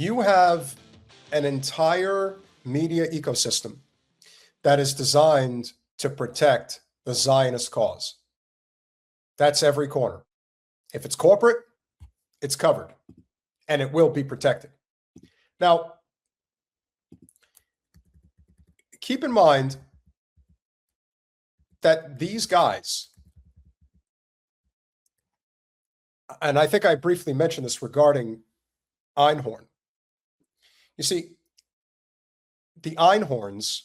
You have an entire media ecosystem that is designed to protect the Zionist cause. That's every corner. If it's corporate, it's covered, and it will be protected. Now, keep in mind that these guys, and I think I briefly mentioned this regarding Einhorn. You see, the Einhorns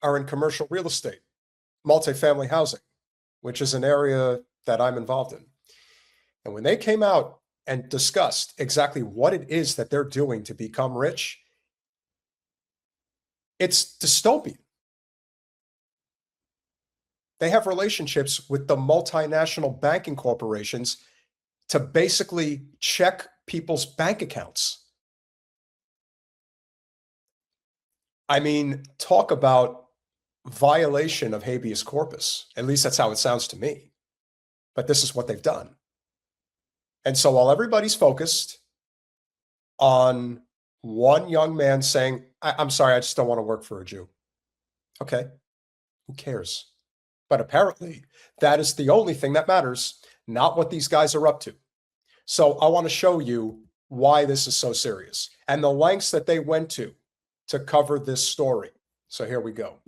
are in commercial real estate, multifamily housing, which is an area that I'm involved in. And when they came out and discussed exactly what it is that they're doing to become rich, it's dystopian. They have relationships with the multinational banking corporations to basically check people's bank accounts. I mean, talk about violation of habeas corpus. At least that's how it sounds to me. But this is what they've done. And so while everybody's focused on one young man saying, I'm sorry, I just don't want to work for a Jew. Okay, who cares? But apparently that is the only thing that matters, not what these guys are up to. So I want to show you why this is so serious and the lengths that they went to cover this story. So here we go.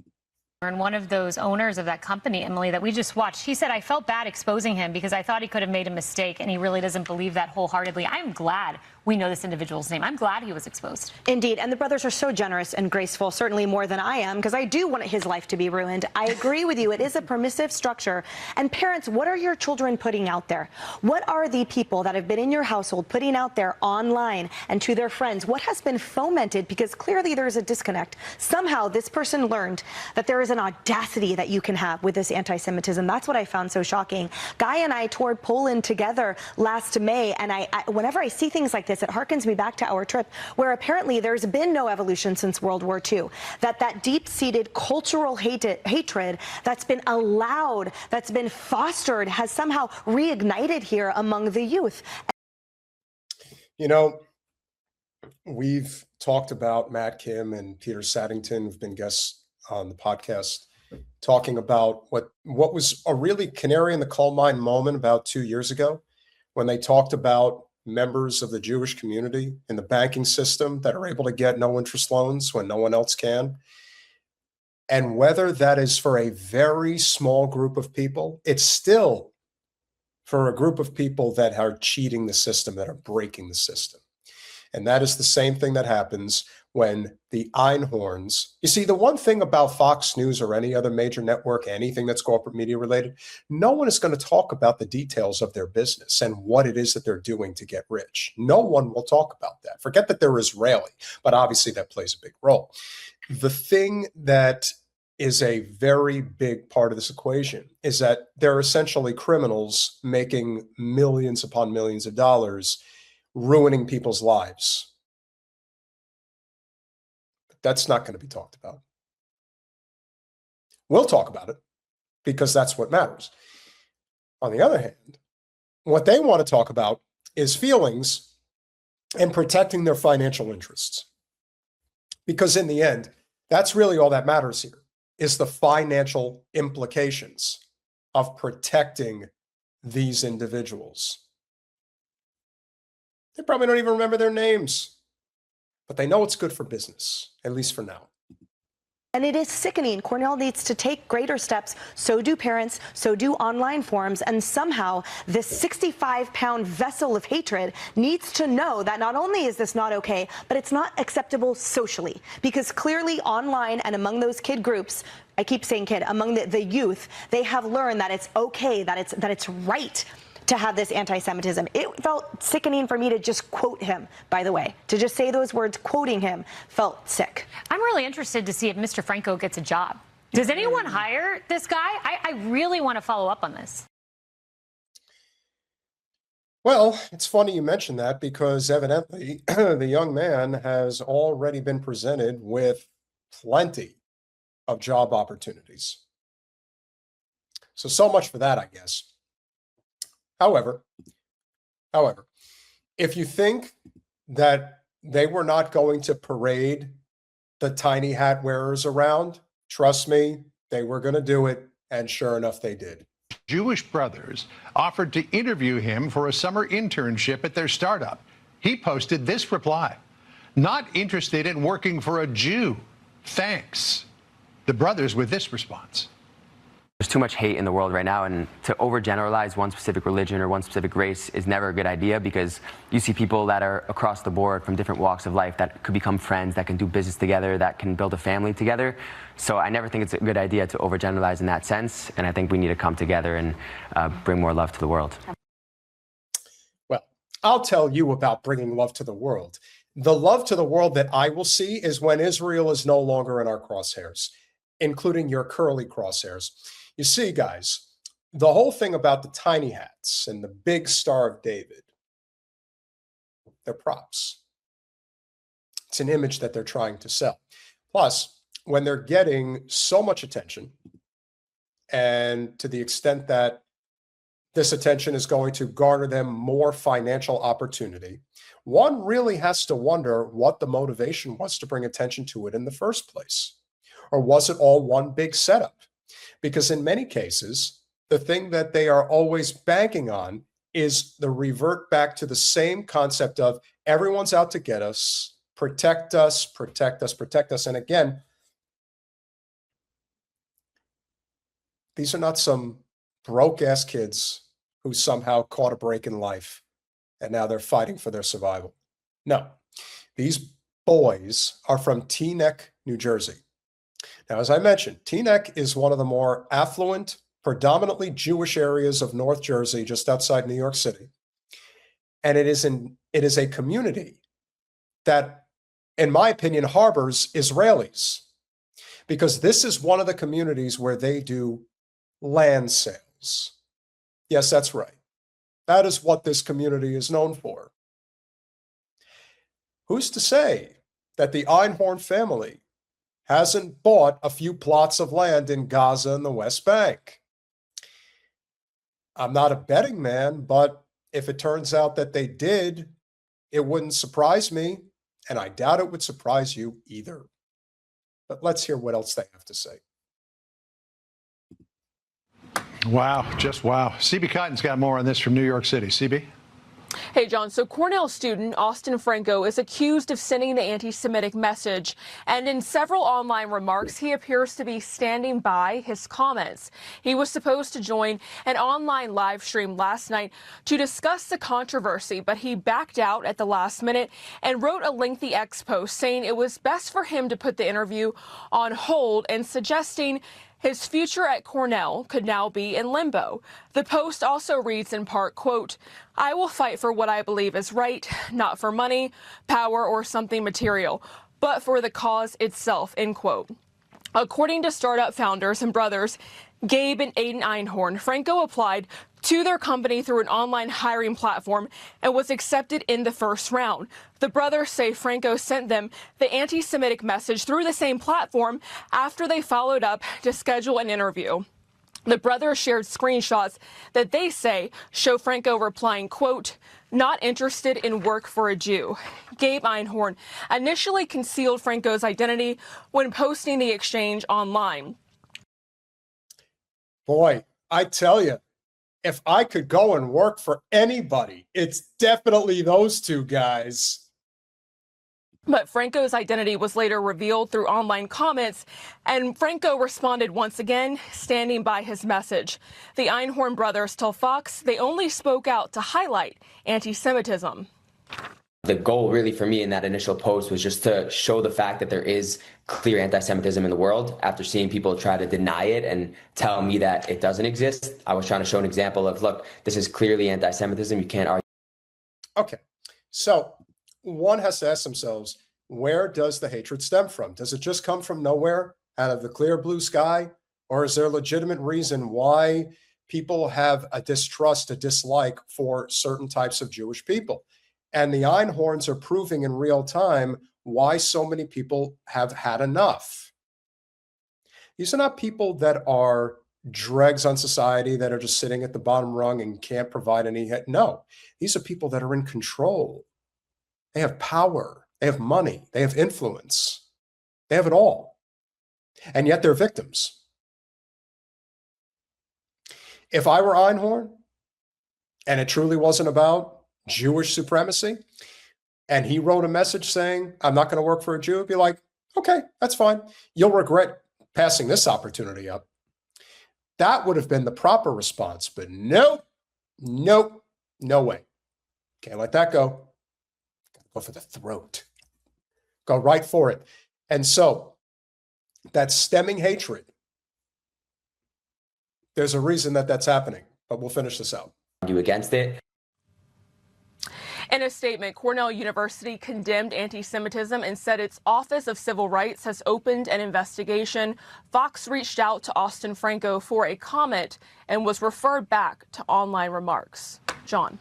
And one of those owners of that company, Emily, that we just watched, he said, I felt bad exposing him because I thought he could have made a mistake, and he really doesn't believe that wholeheartedly. I'm glad we know this individual's name. I'm glad he was exposed. Indeed. And the brothers are so generous and graceful, certainly more than I am, because I do want his life to be ruined. I agree with you. It is a permissive structure. And parents, what are your children putting out there? What are the people that have been in your household putting out there online and to their friends? What has been fomented? Because clearly there is a disconnect. Somehow this person learned that there is an audacity that you can have with this anti-Semitism. That's what I found so shocking. Guy and I toured Poland together last May, and whenever I see things like this, it harkens me back to our trip, where apparently there's been no evolution since World War II. That deep-seated cultural hatred that's been allowed, that's been fostered, has somehow reignited here among the youth. You know, we've talked about Matt Kim and Peter Saddington, who've been guests on the podcast, talking about what was a really canary in the coal mine moment about 2 years ago, when they talked about members of the Jewish community in the banking system that are able to get no interest loans when no one else can. And whether that is for a very small group of people, it's still for a group of people that are cheating the system, that are breaking the system. And that is the same thing that happens when the Einhorns, you see, the one thing about Fox News or any other major network, anything that's corporate media related, no one is going to talk about the details of their business and what it is that they're doing to get rich. No one will talk about that. Forget that they're Israeli, but obviously that plays a big role. The thing that is a very big part of this equation is that they're essentially criminals making millions upon millions of dollars, ruining people's lives. That's not going to be talked about. We'll talk about it because that's what matters. On the other hand, what they want to talk about is feelings and protecting their financial interests. Because in the end, that's really all that matters here, is the financial implications of protecting these individuals. They probably don't even remember their names, but they know it's good for business, at least for now. And it is sickening. Cornell needs to take greater steps. So do parents. So do online forums. And somehow this 65-pound vessel of hatred needs to know that not only is this not okay, but it's not acceptable socially. Because clearly online and among those kid groups, I keep saying kid, among the youth, they have learned that it's okay, that it's right to have this anti-Semitism. It felt sickening for me to just quote him, by the way. To just say those words, quoting him, felt sick. I'm really interested to see if Mr. Franco gets a job. Does anyone hire this guy? I really want to follow up on this. Well, it's funny you mention that, because evidently the young man has already been presented with plenty of job opportunities. So much for that, I guess. However, if you think that they were not going to parade the tiny hat wearers around. Trust me, they were going to do it. And sure enough, they did. Jewish brothers offered to interview him for a summer internship at their startup. He posted this reply: "Not interested in working for a Jew. Thanks." The brothers with this response. There's too much hate in the world right now, and to overgeneralize one specific religion or one specific race is never a good idea, because you see people that are across the board from different walks of life that could become friends, that can do business together, that can build a family together. So I never think it's a good idea to overgeneralize in that sense, and I think we need to come together and bring more love to the world. Well, I'll tell you about bringing love to the world. The love to the world that I will see is when Israel is no longer in our crosshairs, including your curly crosshairs. You see, guys, the whole thing about the tiny hats and the big Star of David, they're props. It's an image that they're trying to sell. Plus, when they're getting so much attention, and to the extent that this attention is going to garner them more financial opportunity, one really has to wonder what the motivation was to bring attention to it in the first place. Or was it all one big setup? Because in many cases, the thing that they are always banking on is the revert back to the same concept of everyone's out to get us, protect us, protect us, protect us. And again, these are not some broke-ass kids who somehow caught a break in life and now they're fighting for their survival. No, these boys are from Teaneck, New Jersey. Now, as I mentioned, Teaneck is one of the more affluent, predominantly Jewish areas of North Jersey, just outside New York City. And it is a community that, in my opinion, harbors Israelis, because this is one of the communities where they do land sales. Yes, that's right. That is what this community is known for. Who's to say that the Einhorn family hasn't bought a few plots of land in Gaza and the West Bank? I'm not a betting man, but if it turns out that they did, it wouldn't surprise me, and I doubt it would surprise you either. But let's hear what else they have to say. Wow, just wow. CB Cotton's got more on this from New York City. CB? Hey, John. So Cornell student Austin Franco is accused of sending the anti-Semitic message. And in several online remarks, he appears to be standing by his comments. He was supposed to join an online live stream last night to discuss the controversy, but he backed out at the last minute and wrote a lengthy X post saying it was best for him to put the interview on hold and suggesting his future at Cornell could now be in limbo. The post also reads in part, quote, "I will fight for what I believe is right, not for money, power, or something material, but for the cause itself," end quote. According to startup founders and brothers Gabe and Aiden Einhorn, Franco applied to their company through an online hiring platform and was accepted in the first round. The brothers say Franco sent them the anti-Semitic message through the same platform after they followed up to schedule an interview. The brothers shared screenshots that they say show Franco replying, quote, "Not interested in work for a Jew." Gabe Einhorn initially concealed Franco's identity when posting the exchange online. Boy, I tell you, if I could go and work for anybody, it's definitely those two guys. But Franco's identity was later revealed through online comments, and Franco responded once again, standing by his message. The Einhorn brothers tell Fox they only spoke out to highlight anti-Semitism. The goal really for me in that initial post was just to show the fact that there is clear anti-Semitism in the world. After seeing people try to deny it and tell me that it doesn't exist, I was trying to show an example of, look, this is clearly anti-Semitism. You can't argue. Okay, so one has to ask themselves, where does the hatred stem from? Does it just come from nowhere, out of the clear blue sky? Or is there a legitimate reason why people have a distrust, a dislike for certain types of Jewish people? And the Einhorns are proving in real time why so many people have had enough. These are not people that are dregs on society, that are just sitting at the bottom rung and can't provide any. No, these are people that are in control. They have power. They have money. They have influence. They have it all. And yet they're victims. If I were Einhorn, and it truly wasn't about Jewish supremacy, and he wrote a message saying, I'm not going to work for a Jew, I'd be like, okay, that's fine. You'll regret passing this opportunity up. That would have been the proper response, but nope, no way. Can't let that go. Go for the throat. Go right for it. And so that stemming hatred, there's a reason that that's happening, but we'll finish this out. You against it? In a statement, Cornell University condemned anti-Semitism and said its Office of Civil Rights has opened an investigation. Fox reached out to Austin Franco for a comment and was referred back to online remarks. John.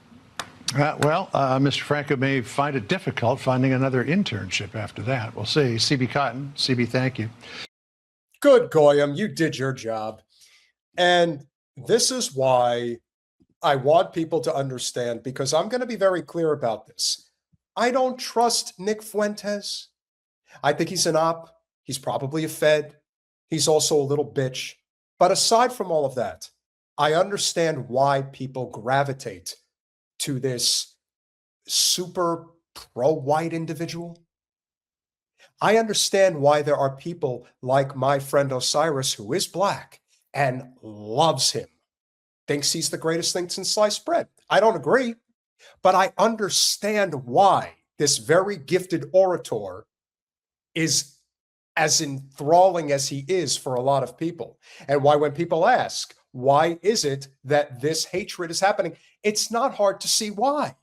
Mr. Franco may find it difficult finding another internship after that. We'll see. CB Cotton, CB, thank you. Good, Goyam. You did your job. And this is why I want people to understand, because I'm going to be very clear about this. I don't trust Nick Fuentes. I think he's an op. He's probably a Fed. He's also a little bitch. But aside from all of that, I understand why people gravitate to this super pro-white individual. I understand why there are people like my friend Osiris, who is black and loves him, thinks he's the greatest thing since sliced bread. I don't agree, but I understand why this very gifted orator is as enthralling as he is for a lot of people. And why when people ask, why is it that this hatred is happening? It's not hard to see why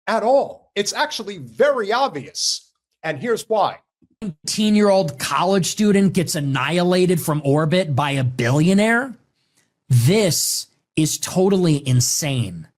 at all. It's actually very obvious. And here's why. 19-year-old college student gets annihilated from orbit by a billionaire? This is totally insane.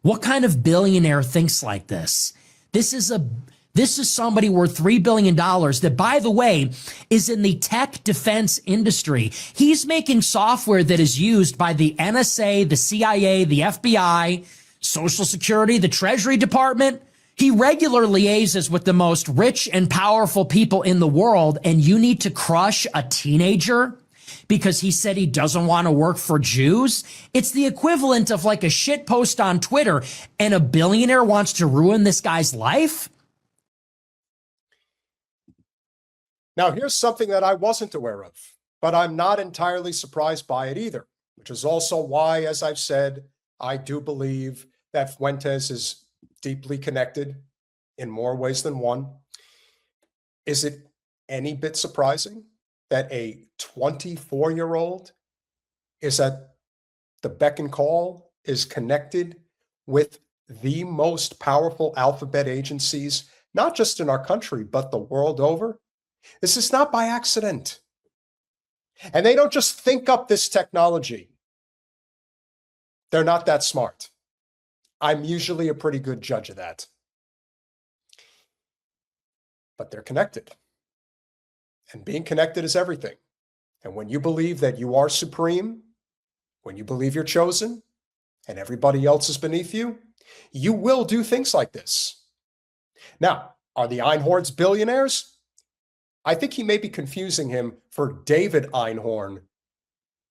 What kind of billionaire thinks like this? This is somebody worth $3 billion that, by the way, is in the tech defense industry. He's making software that is used by the NSA, the CIA, the FBI, Social Security, the Treasury Department. He regularly liaises with the most rich and powerful people in the world, and you need to crush a teenager because he said he doesn't want to work for Jews? It's the equivalent of like a shit post on Twitter, and a billionaire wants to ruin this guy's life? Now, here's something that I wasn't aware of, but I'm not entirely surprised by it either, which is also why, as I've said, I do believe that Fuentes is deeply connected in more ways than one. Is it any bit surprising that a 24-year-old is at the beck and call, is connected with the most powerful alphabet agencies, not just in our country, but the world over? This is not by accident. And they don't just think up this technology. They're not that smart. I'm usually a pretty good judge of that. But they're connected. And being connected is everything. And when you believe that you are supreme, when you believe you're chosen, and everybody else is beneath you, you will do things like this. Now, are the Einhorns billionaires? I think he may be confusing him for David Einhorn,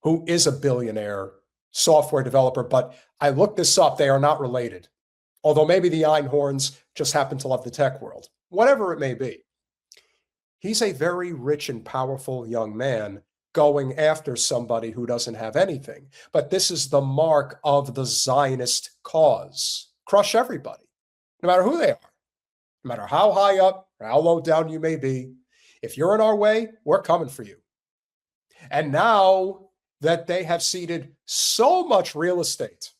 who is a billionaire software developer, but I looked this up. They are not related. Although maybe the Einhorns just happen to love the tech world. Whatever it may be. He's a very rich and powerful young man going after somebody who doesn't have anything. But this is the mark of the Zionist cause. Crush everybody, no matter who they are, no matter how high up or how low down you may be. If you're in our way, we're coming for you. And now that they have ceded so much real estate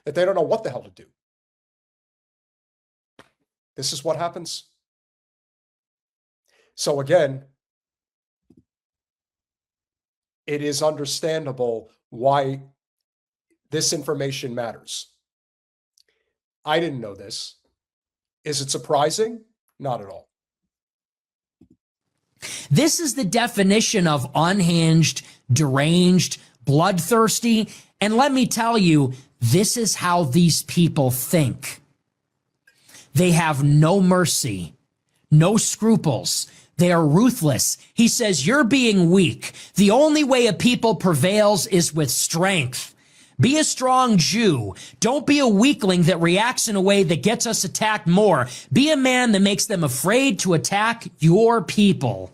that they don't know what the hell to do. This is what happens. So again, it is understandable why this information matters. I didn't know this. Is it surprising? Not at all. This is the definition of unhinged, deranged, bloodthirsty. And let me tell you, this is how these people think. They have no mercy, no scruples. They are ruthless. He says, you're being weak. The only way a people prevails is with strength. Be a strong Jew. Don't be a weakling that reacts in a way that gets us attacked more. Be a man that makes them afraid to attack your people.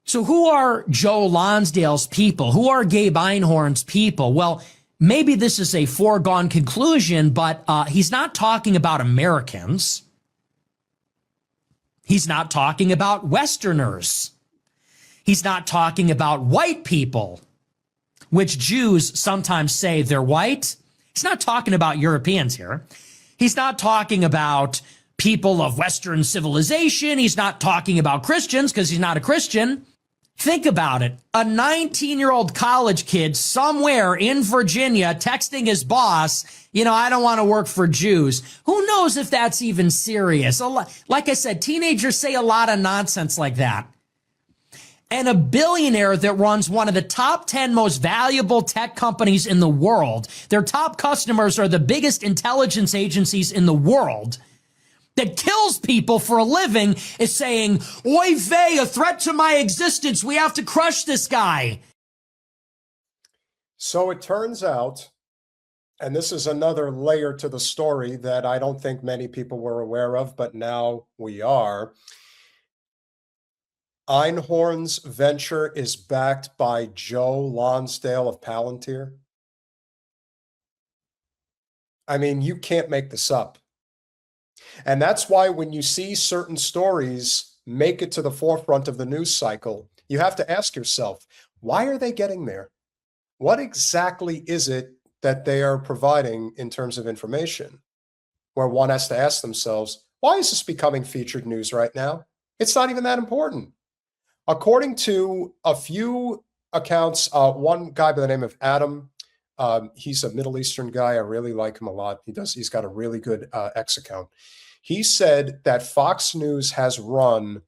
So who are Joe Lonsdale's people? Who are Gabe Einhorn's people? Well, maybe this is a foregone conclusion, but he's not talking about Americans. He's not talking about Westerners. He's not talking about white people, which Jews sometimes say they're white. He's not talking about Europeans here. He's not talking about people of Western civilization. He's not talking about Christians because he's not a Christian. Think about it. A 19-year-old college kid somewhere in Virginia texting his boss, I don't want to work for Jews. Who knows if that's even serious? Like I said, teenagers say a lot of nonsense like that. And a billionaire that runs one of the top 10 most valuable tech companies in the world, their top customers are the biggest intelligence agencies in the world, that kills people for a living, is saying, oy vey, a threat to my existence. We have to crush this guy. So it turns out, and this is another layer to the story that I don't think many people were aware of, but now we are. Einhorn's venture is backed by Joe Lonsdale of Palantir. I mean, you can't make this up. And that's why when you see certain stories make it to the forefront of the news cycle, you have to ask yourself, why are they getting there? What exactly is it that they are providing in terms of information? Where one has to ask themselves, why is this becoming featured news right now? It's not even that important. According to a few accounts, one guy by the name of Adam, he's a Middle Eastern guy. I really like him a lot. He's got a really good X account. He said that Fox News has run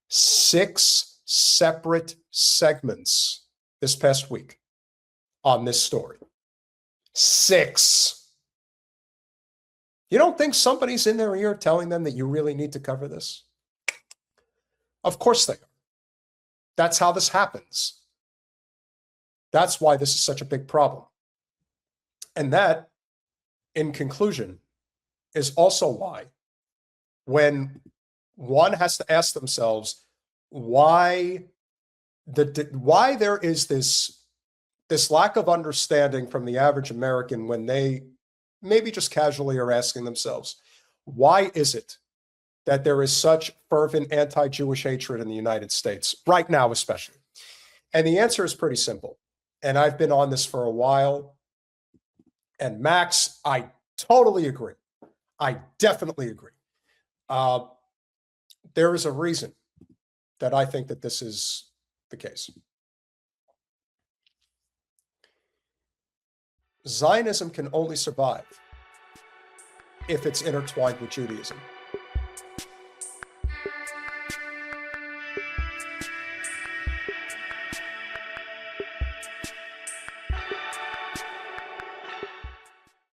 6 separate segments this past week on this story. 6. You don't think somebody's in their ear telling them that you really need to cover this? Of course they are. That's how this happens. That's why this is such a big problem. And that, in conclusion, is also why when one has to ask themselves why there is this lack of understanding from the average American when they maybe just casually are asking themselves, why is it that there is such fervent anti-Jewish hatred in the United States, right now especially? And the answer is pretty simple. And I've been on this for a while. And Max, I totally agree. I definitely agree. There is a reason that I think that this is the case. Zionism can only survive if it's intertwined with Judaism.